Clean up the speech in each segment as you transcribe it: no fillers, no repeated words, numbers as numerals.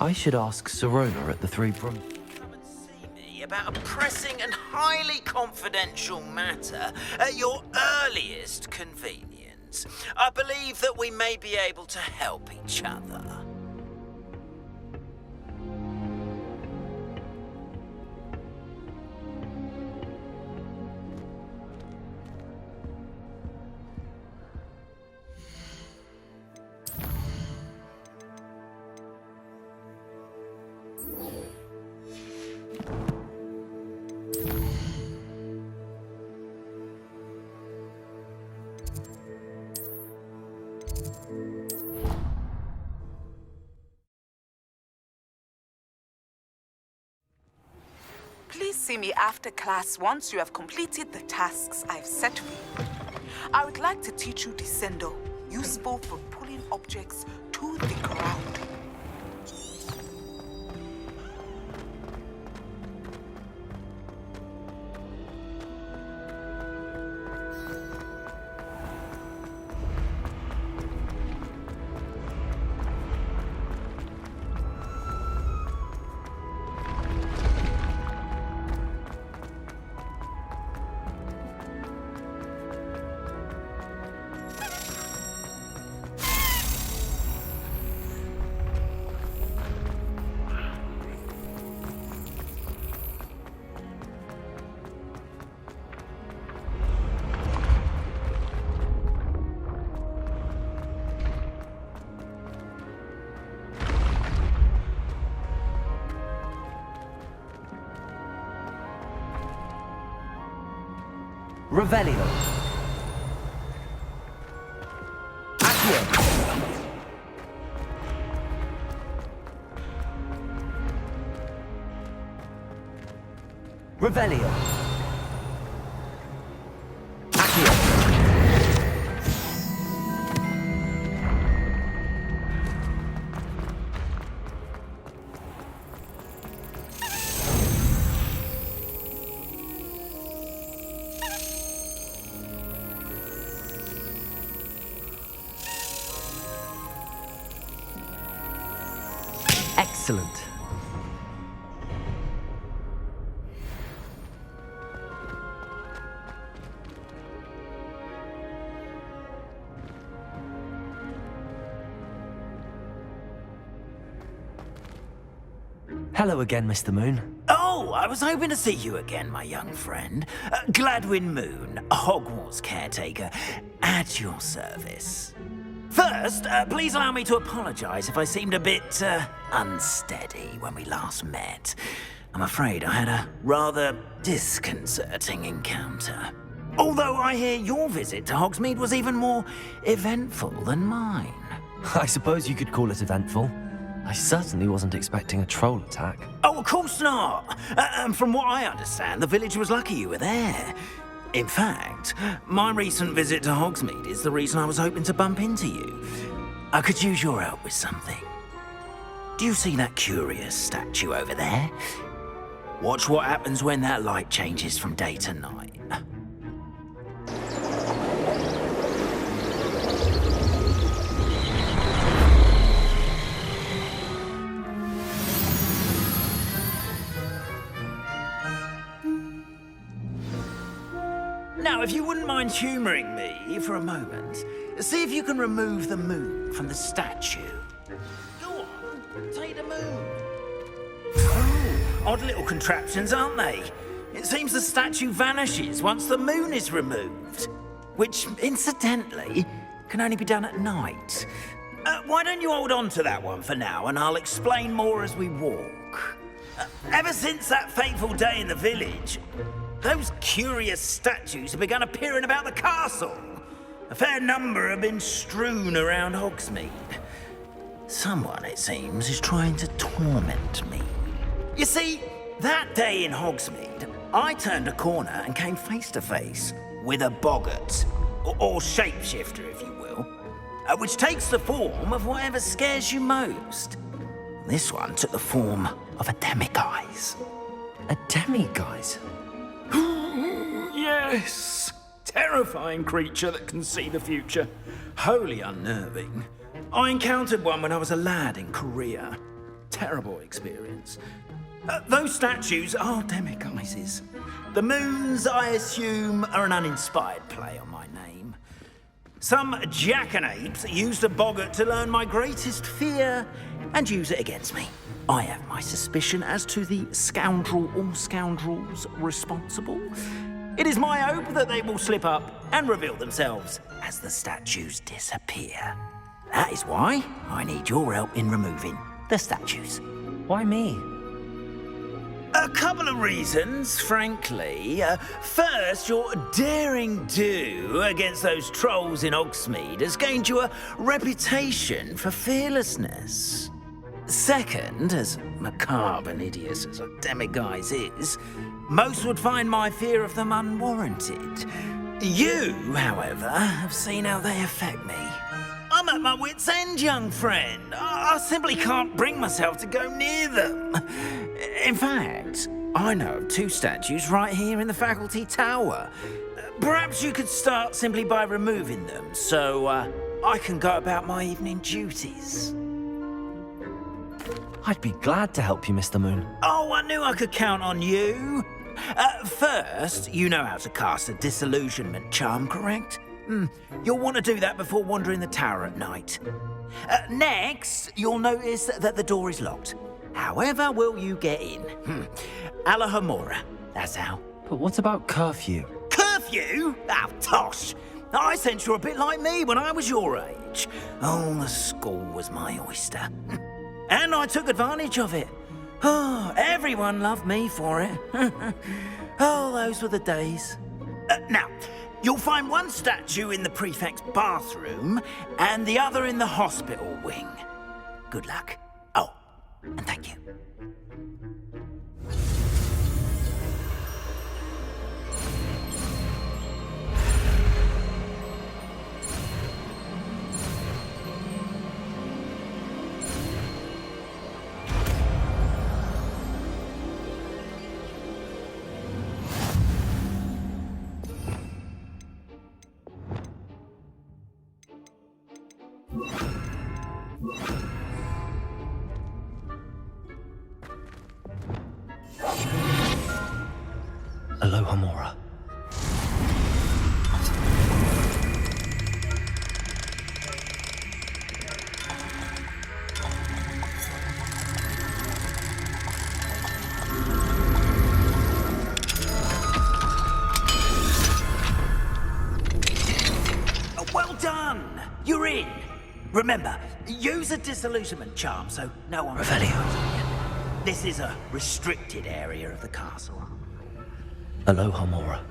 I should ask Sirona at the Three Brum. Come and see me about a pressing and highly confidential matter at your earliest convenience. I believe that we may be able to help each other. Please see me after class once you have completed the tasks I've set for you. I would like to teach you Descendo, useful for pulling objects to the ground. Revelio. Accio. Revelio. Accio. Excellent. Hello again, Mr. Moon. Oh, I was hoping to see you again, my young friend. Gladwin Moon, Hogwarts caretaker, at your service. First, please allow me to apologize if I seemed a bit, unsteady when we last met. I'm afraid I had a rather disconcerting encounter. Although I hear your visit to Hogsmeade was even more eventful than mine. I suppose you could call it eventful. I certainly wasn't expecting a troll attack. Oh, of course not. From what I understand, the village was lucky you were there. In fact, my recent visit to Hogsmeade is the reason I was hoping to bump into you. I could use your help with something. Do you see that curious statue over there? Watch what happens when that light changes from day to night. Now, if you wouldn't mind humouring me for a moment, see if you can remove the moon from the statue. Go on, take the moon. Oh, odd little contraptions, aren't they? It seems the statue vanishes once the moon is removed. Which, incidentally, can only be done at night. Why don't you hold on to that one for now, and I'll explain more as we walk. Ever since that fateful day in the village, those curious statues have begun appearing about the castle. A fair number have been strewn around Hogsmeade. Someone, it seems, is trying to torment me. You see, that day in Hogsmeade, I turned a corner and came face to face with a boggart, or shapeshifter, if you will, which takes the form of whatever scares you most. This one took the form of a demiguise. A demiguise? Yes! Terrifying creature that can see the future. Wholly unnerving. I encountered one when I was a lad in Korea. terrible experience. Those statues are demiguises. The moons, I assume, are an uninspired play on my name. Some jackanapes used a boggart to learn my greatest fear and use it against me. I have my suspicion as to the scoundrel or scoundrels responsible. It is my hope that they will slip up and reveal themselves as the statues disappear. That is why I need your help in removing the statues. Why me? A couple of reasons, frankly. First, your daring do against those trolls in Hogsmeade has gained you a reputation for fearlessness. Second, as macabre and hideous as a demiguise is, most would find my fear of them unwarranted. You, however, have seen how they affect me. I'm at my wit's end, young friend. I simply can't bring myself to go near them. In fact, I know of 2 statues right here in the faculty tower. Perhaps you could start simply by removing them, so I can go about my evening duties. I'd be glad to help you, Mr. Moon. Oh, I knew I could count on you. First, you know how to cast a disillusionment charm, correct? You'll want to do that before wandering the tower at night. Next, you'll notice that the door is locked. However will you get in? Alahomora, that's how. But what about curfew? Curfew? Oh, tosh. I sense you're a bit like me when I was your age. Oh, the school was my oyster. And I took advantage of it. Oh, everyone loved me for it. Oh, those were the days. Now, you'll find one statue in the prefect's bathroom and the other in the hospital wing. Good luck. Oh, and thank you. Alohomora. Well done! You're in. Remember, use a disillusionment charm so no one... Revelio. This is a restricted area of the castle. Alohomora.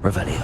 Revelio.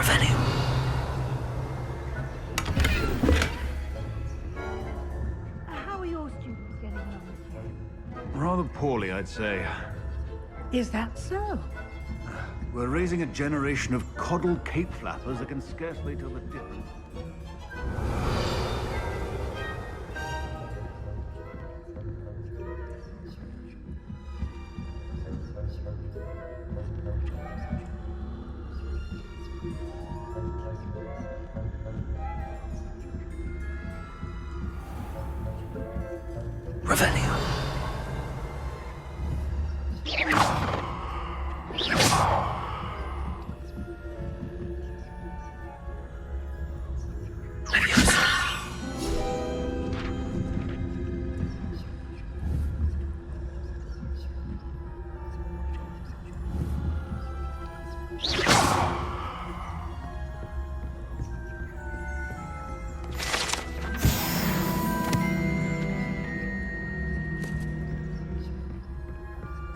Revelio. How are your students getting on this year? Rather poorly, I'd say. Is that so? We're raising a generation of coddled cape flappers that can scarcely tell the difference. Revelio.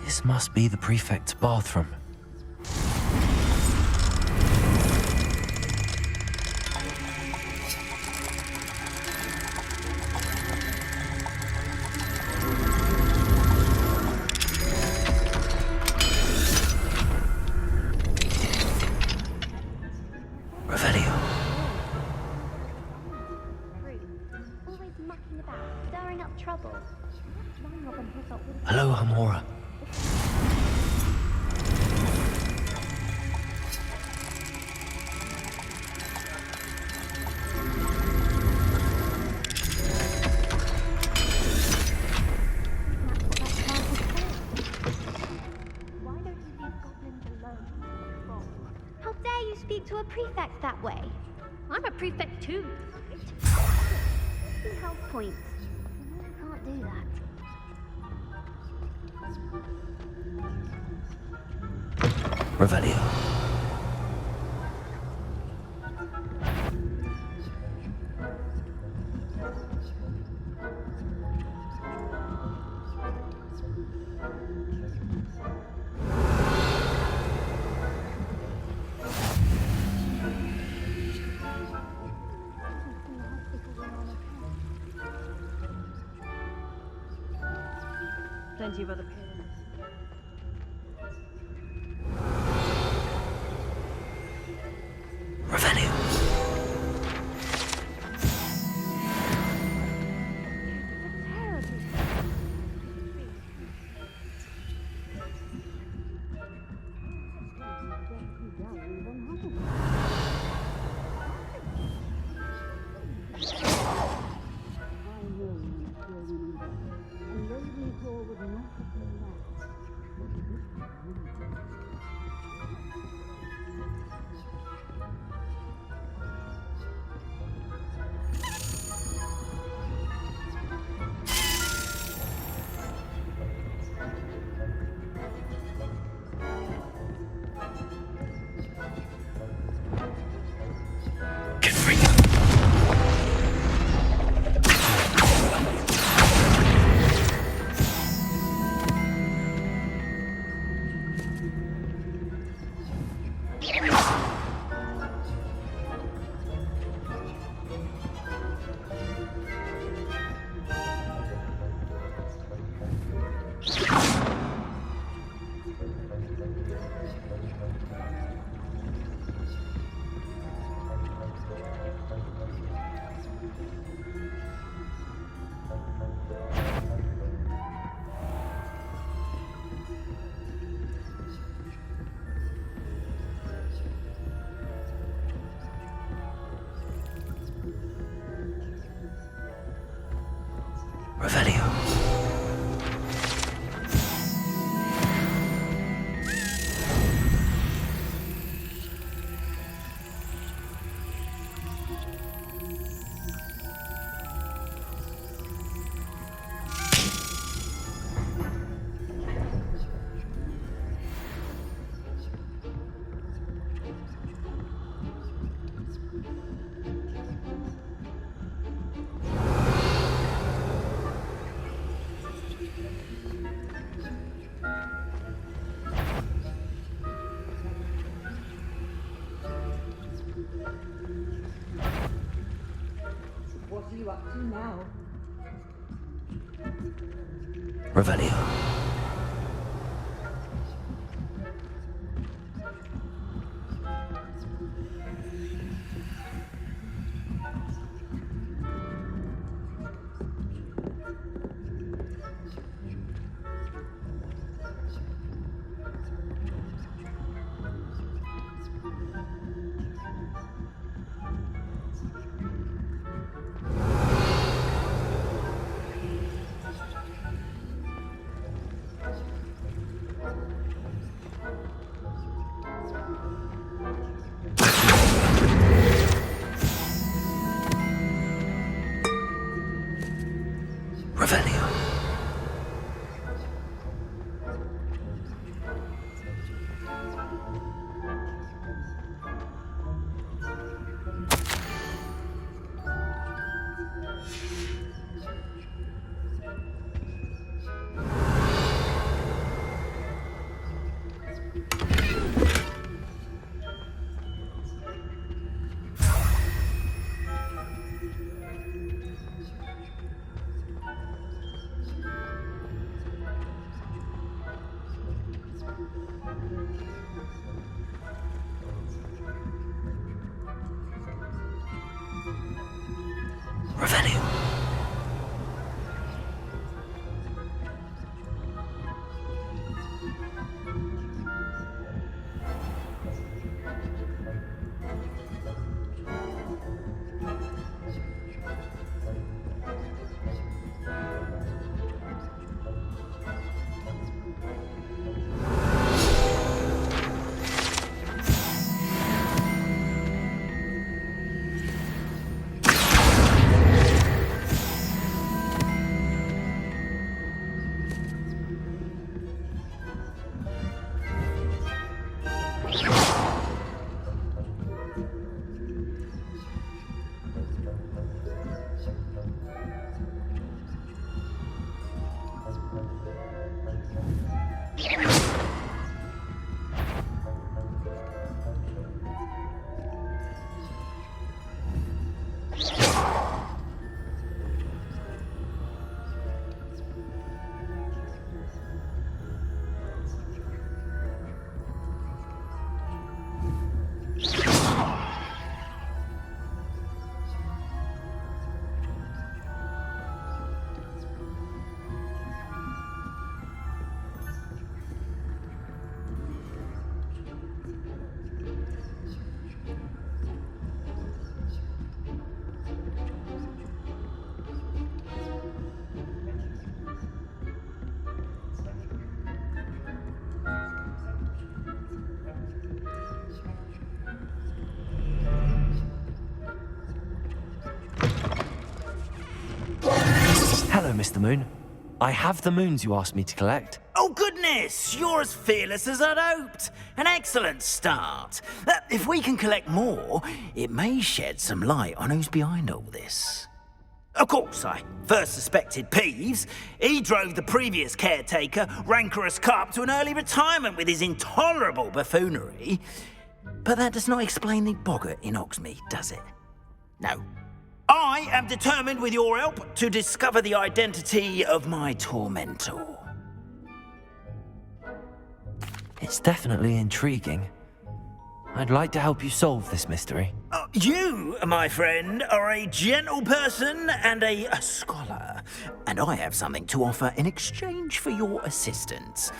This must be the prefect's bathroom. Revelio. Always mucking about, stirring up trouble. Round Robin Hood up with Hello, Hamora. Why don't you leave goblins alone? How dare you speak to a prefect that way? I'm a prefect too. See health points. You can't do that. Revelio. Plenty of other parents. Revelio. Get free. Revelio. you up to now? Revelio. Revelio. Revelio. Hello, Mr. Moon. I have the moons you asked me to collect. Oh, goodness! You're as fearless as I'd hoped. An excellent start. If we can collect more, it may shed some light on who's behind all this. Of course, I first suspected Peeves. He drove the previous caretaker, Rancorous Carp, to an early retirement with his intolerable buffoonery. But that does not explain the boggart in Hogsmeade, does it? No. I am determined, with your help, to discover the identity of my tormentor. It's definitely intriguing. I'd like to help you solve this mystery. You, my friend, are a gentle person and a scholar, and I have something to offer in exchange for your assistance.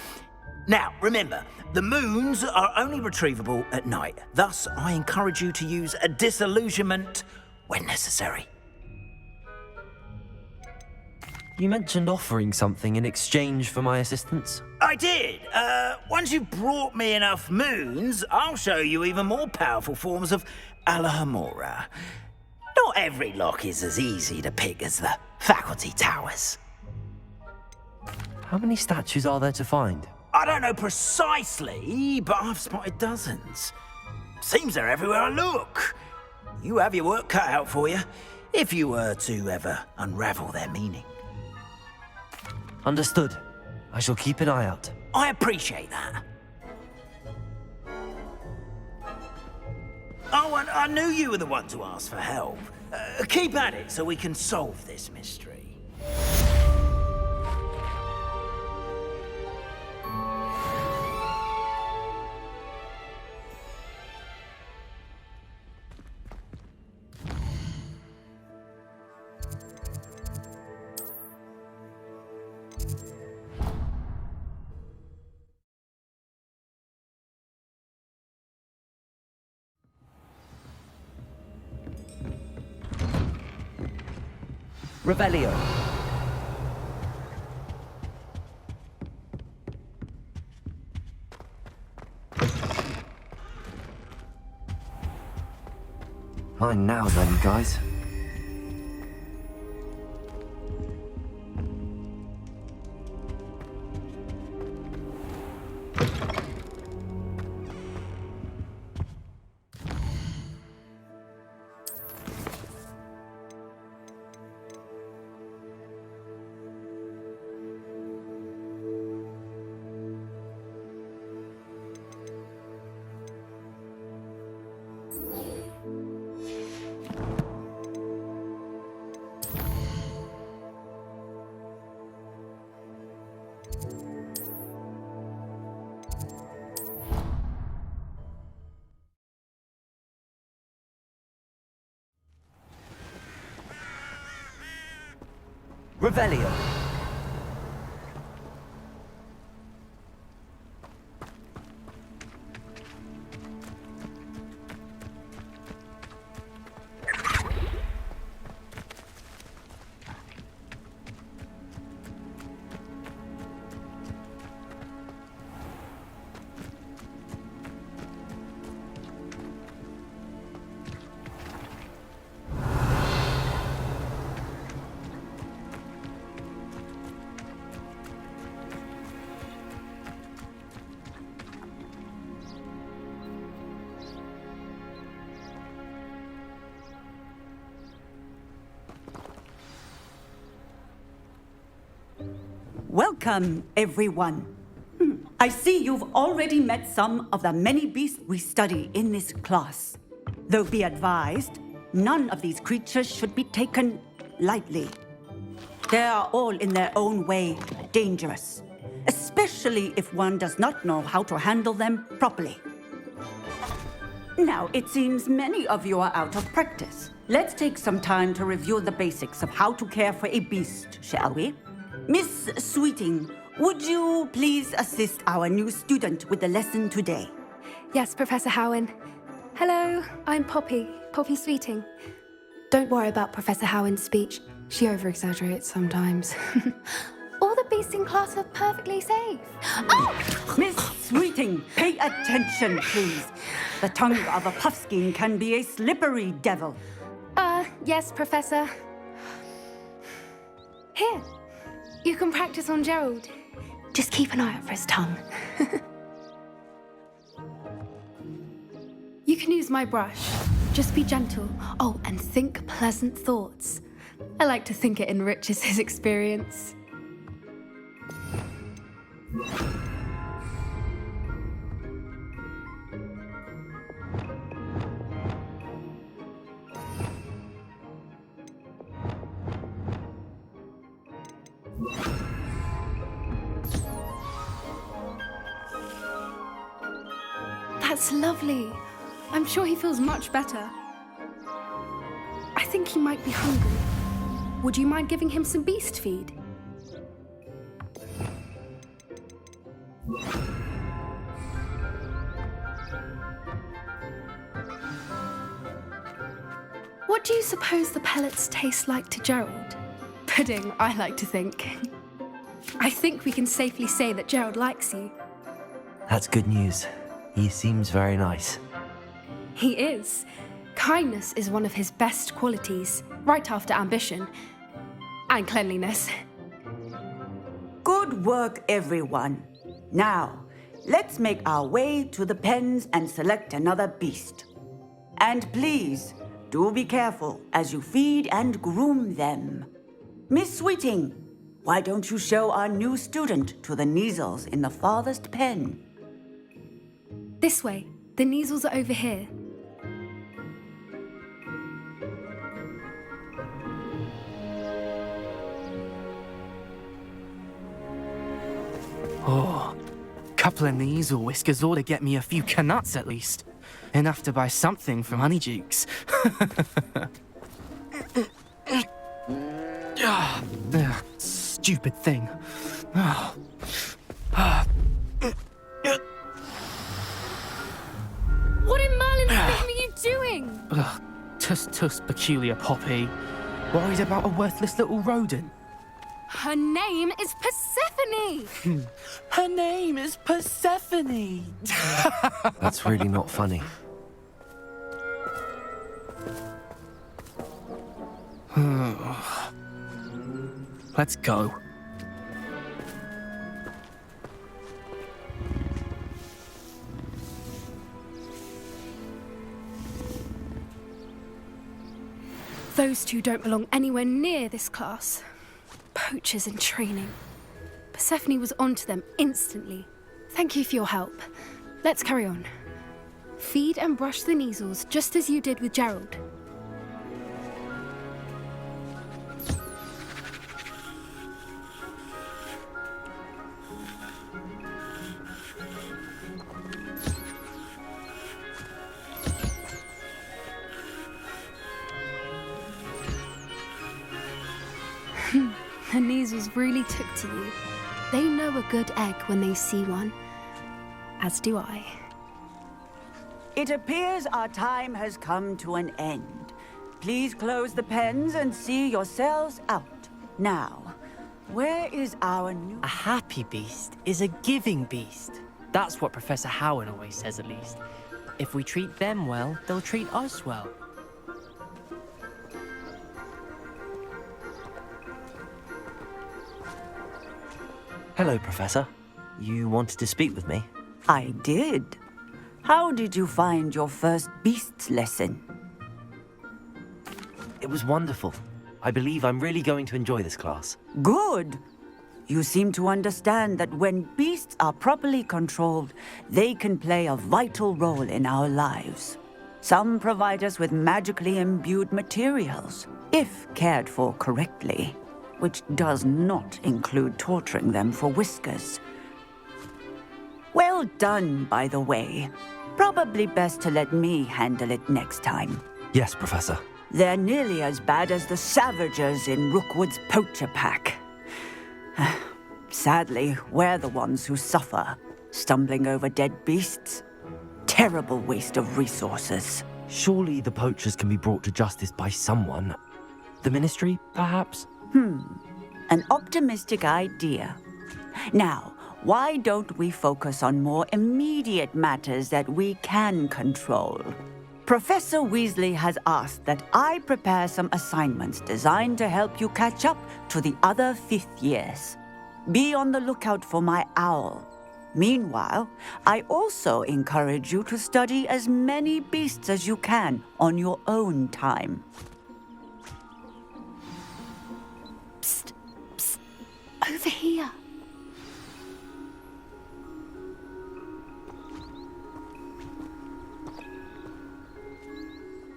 Now, remember, the moons are only retrievable at night. Thus, I encourage you to use a disillusionment when necessary. You mentioned offering something in exchange for my assistance. I did. Once you've brought me enough moons, I'll show you even more powerful forms of Alohomora. Not every lock is as easy to pick as the faculty towers. How many statues are there to find? I don't know precisely, but I've spotted dozens. Seems they're everywhere I look. You have your work cut out for you, if you were to ever unravel their meaning. Understood. I shall keep an eye out. I appreciate that. Oh, and I knew you were the one to ask for help. Keep at it so we can solve this mystery. Revelio. Fine now then, guys. Revelio. Welcome, everyone. I see you've already met some of the many beasts we study in this class. Though be advised, none of these creatures should be taken lightly. They are all in their own way dangerous, especially if one does not know how to handle them properly. Now, it seems many of you are out of practice. Let's take some time to review the basics of how to care for a beast, shall we? Miss Sweeting, would you please assist our new student with the lesson today? Yes, Professor Howen. Hello, I'm Poppy Sweeting. Don't worry about Professor Howen's speech. She over-exaggerates sometimes. All the beasts in class are perfectly safe. Oh! Miss Sweeting, pay attention, please. The tongue of a puffskein can be a slippery devil. Yes, Professor. Here, you can practice on Gerald. Just keep an eye out for his tongue. You can use my brush. Just be gentle. Oh, and think pleasant thoughts. I like to think it enriches his experience. That's lovely. I'm sure he feels much better. I think he might be hungry. Would you mind giving him some beast feed? What do you suppose the pellets taste like to Gerald? Pudding, I like to think. I think we can safely say that Gerald likes you. That's good news. He seems very nice. He is. Kindness is one of his best qualities, right after ambition. And cleanliness. Good work, everyone. Now, let's make our way to the pens and select another beast. And please, do be careful as you feed and groom them. Miss Sweeting, why don't you show our new student to the Kneazles in the farthest pen? This way. The Kneazles are over here. couple of Kneasel whiskers ought to get me a few canuts at least. Enough to buy something from Honeydukes. Stupid thing. What in Merlin's name are you doing? Tuss, peculiar Poppy. Worried about a worthless little rodent? Her name is Persephone! Her name is Persephone! That's really not funny. Let's go. Those two don't belong anywhere near this class. Poachers in training. Persephone was onto them instantly. Thank you for your help. Let's carry on. Feed and brush the Kneasels just as you did with Gerald. The Kneasels really took to you. They know a good egg when they see one. As do I. It appears our time has come to an end. Please close the pens and see yourselves out. Now, where is our new... A happy beast is a giving beast. That's what Professor Howard always says, at least. If we treat them well, they'll treat us well. Hello, Professor. You wanted to speak with me? I did. How did you find your first beasts lesson? It was wonderful. I believe I'm really going to enjoy this class. Good. You seem to understand that when beasts are properly controlled, they can play a vital role in our lives. Some provide us with magically imbued materials, if cared for correctly, which does not include torturing them for whiskers. Well done, by the way. Probably best to let me handle it next time. Yes, Professor. They're nearly as bad as the Savagers in Rookwood's poacher pack. Sadly, we're the ones who suffer, stumbling over dead beasts. Terrible waste of resources. Surely the poachers can be brought to justice by someone. The Ministry, perhaps? An optimistic idea. Now, why don't we focus on more immediate matters that we can control? Professor Weasley has asked that I prepare some assignments designed to help you catch up to the other 5th years. Be on the lookout for my owl. Meanwhile, I also encourage you to study as many beasts as you can on your own time. Psst, psst, over here.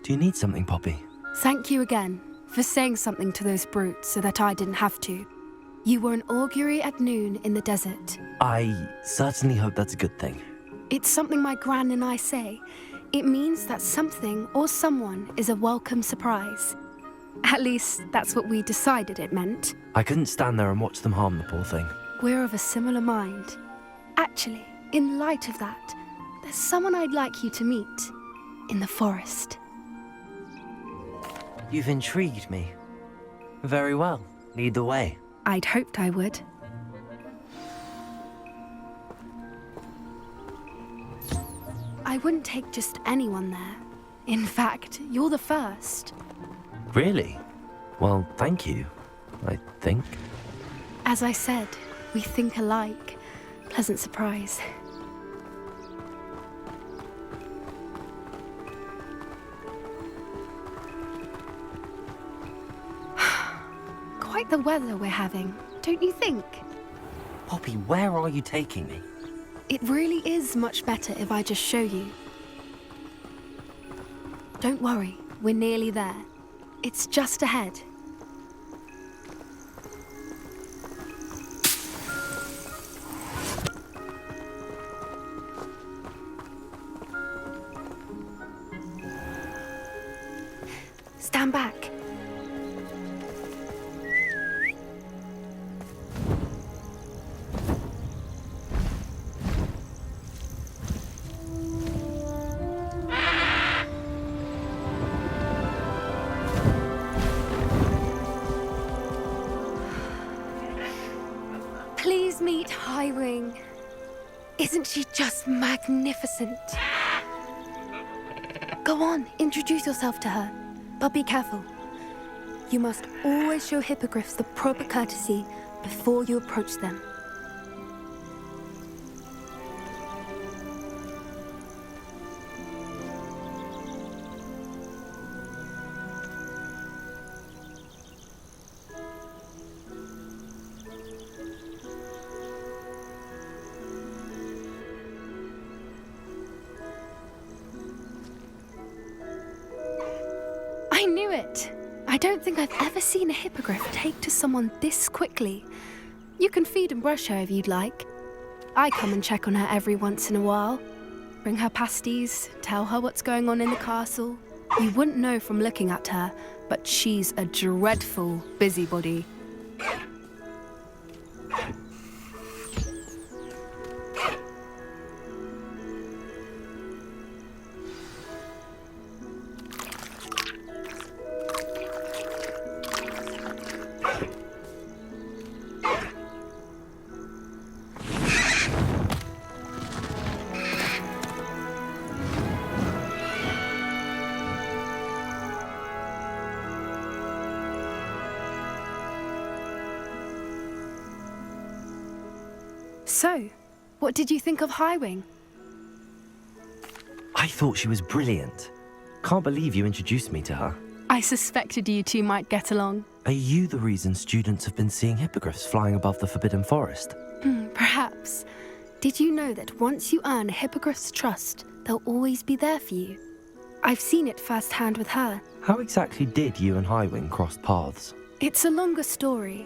Do you need something, Poppy? Thank you again for saying something to those brutes so that I didn't have to. You were an augury at noon in the desert. I certainly hope that's a good thing. It's something my gran and I say. It means that something or someone is a welcome surprise. At least, that's what we decided it meant. I couldn't stand there and watch them harm the poor thing. We're of a similar mind. Actually, in light of that, there's someone I'd like you to meet. In the forest. You've intrigued me. Very well. Lead the way. I'd hoped I would. I wouldn't take just anyone there. In fact, you're the first. Really? Well, thank you, I think. As I said, we think alike. Pleasant surprise. Quite the weather we're having, don't you think? Poppy, where are you taking me? It really is much better if I just show you. Don't worry, we're nearly there. It's just ahead. Stand back. Please meet Highwing. Isn't she just magnificent? Go on, introduce yourself to her. But be careful. You must always show hippogriffs the proper courtesy before you approach them. I knew it! I don't think I've ever seen a hippogriff take to someone this quickly. You can feed and brush her if you'd like. I come and check on her every once in a while. Bring her pasties, tell her what's going on in the castle. You wouldn't know from looking at her, but she's a dreadful busybody. So, what did you think of Highwing? I thought she was brilliant. Can't believe you introduced me to her. I suspected you two might get along. Are you the reason students have been seeing hippogriffs flying above the Forbidden Forest? Perhaps. Did you know that once you earn a hippogriff's trust, they'll always be there for you? I've seen it firsthand with her. How exactly did you and Highwing cross paths? It's a longer story,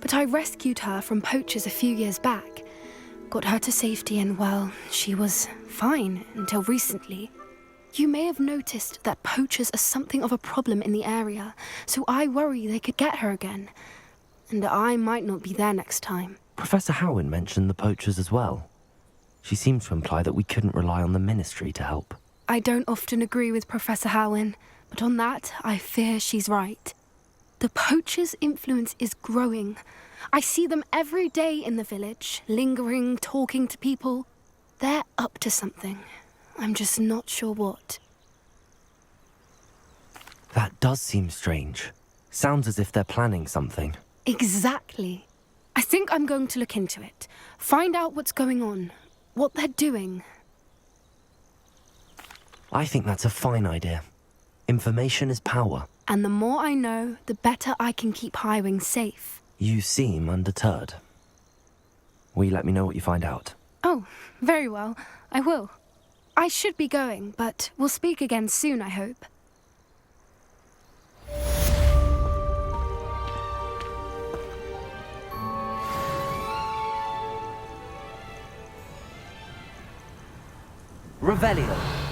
but I rescued her from poachers a few years back. Got her to safety and, well, she was fine until recently. You may have noticed that poachers are something of a problem in the area, so I worry they could get her again. And I might not be there next time. Professor Howen mentioned the poachers as well. She seemed to imply that we couldn't rely on the Ministry to help. I don't often agree with Professor Howen, but on that, I fear she's right. The poachers' influence is growing. I see them every day in the village, lingering, talking to people. They're up to something. I'm just not sure what. That does seem strange. Sounds as if they're planning something. Exactly. I think I'm going to look into it. Find out what's going on, what they're doing. I think that's a fine idea. Information is power. And the more I know, the better I can keep Highwing safe. You seem undeterred. Will you let me know what you find out? Oh, very well. I will. I should be going, but we'll speak again soon, I hope. Revelio.